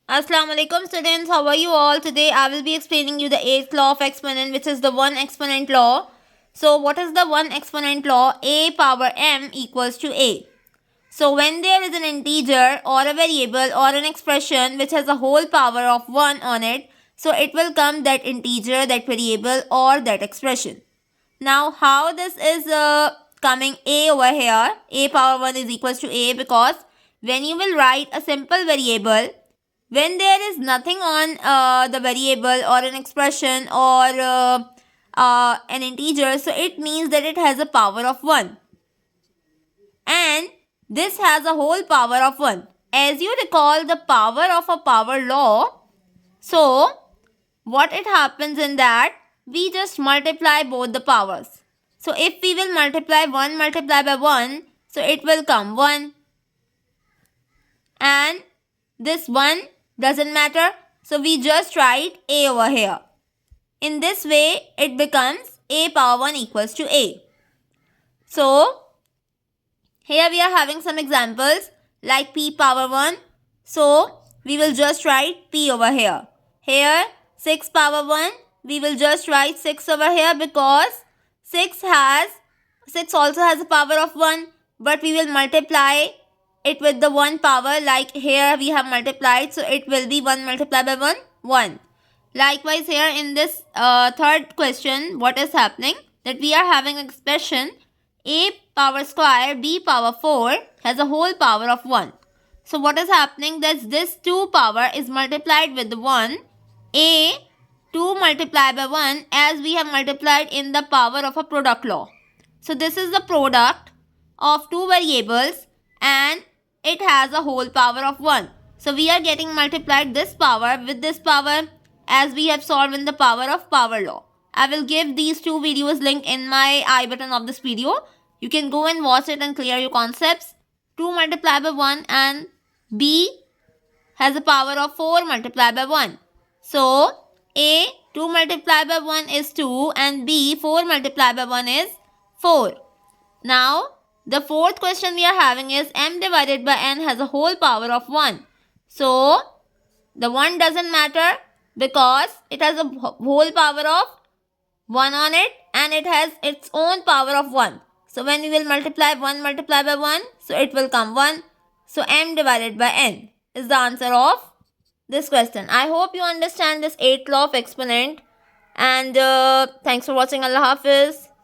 Assalamu alaikum students, how are you all? Today I will be explaining you the 8th law of exponent, which is the one exponent law. So what is the one exponent law? A power m equals to a. So when there is an integer or a variable or an expression which has a whole power of 1 on it, so it will come that integer, that variable or that expression. Now how this is coming a over here, a power 1 is equals to a, because when you will write a simple variable, when there is nothing on the variable or an expression or an integer, so it means that it has a power of 1, and this has a whole power of 1. As you recall the power of a power law, so what it happens in that, we just multiply both the powers. So if we will multiply 1 multiplied by 1, so it will come 1, and this 1 doesn't matter, so we just write a over here. In this way it becomes a power 1 equals to a. So here we are having some examples like p power 1. So we will just write p over here. Here 6 power 1, we will just write 6 over here, because 6 also has a power of 1, but we will multiply it with the 1 power, like here we have multiplied, so it will be 1 multiplied by 1, 1. Likewise here in this third question, what is happening, that we are having an expression a power square b power 4 has a whole power of 1. So what is happening, that this 2 power is multiplied with the 1, a 2 multiplied by 1, as we have multiplied in the power of a product law. So this is the product of two variables and it has a whole power of 1. So we are getting multiplied this power with this power, as we have solved in the power of power law. I will give these two videos link in my I button of this video. You can go and watch it and clear your concepts. 2 multiplied by 1 and b has a power of 4 multiplied by 1. So a 2 multiplied by 1 is 2 and b 4 multiplied by 1 is 4. Now the fourth question we are having is m divided by n has a whole power of 1. So the 1 doesn't matter, because it has a whole power of 1 on it and it has its own power of 1. So when we will multiply 1 multiplied by 1, so it will come 1. So m divided by n is the answer of this question. I hope you understand this 8th law of exponent, and thanks for watching. Allah Hafiz.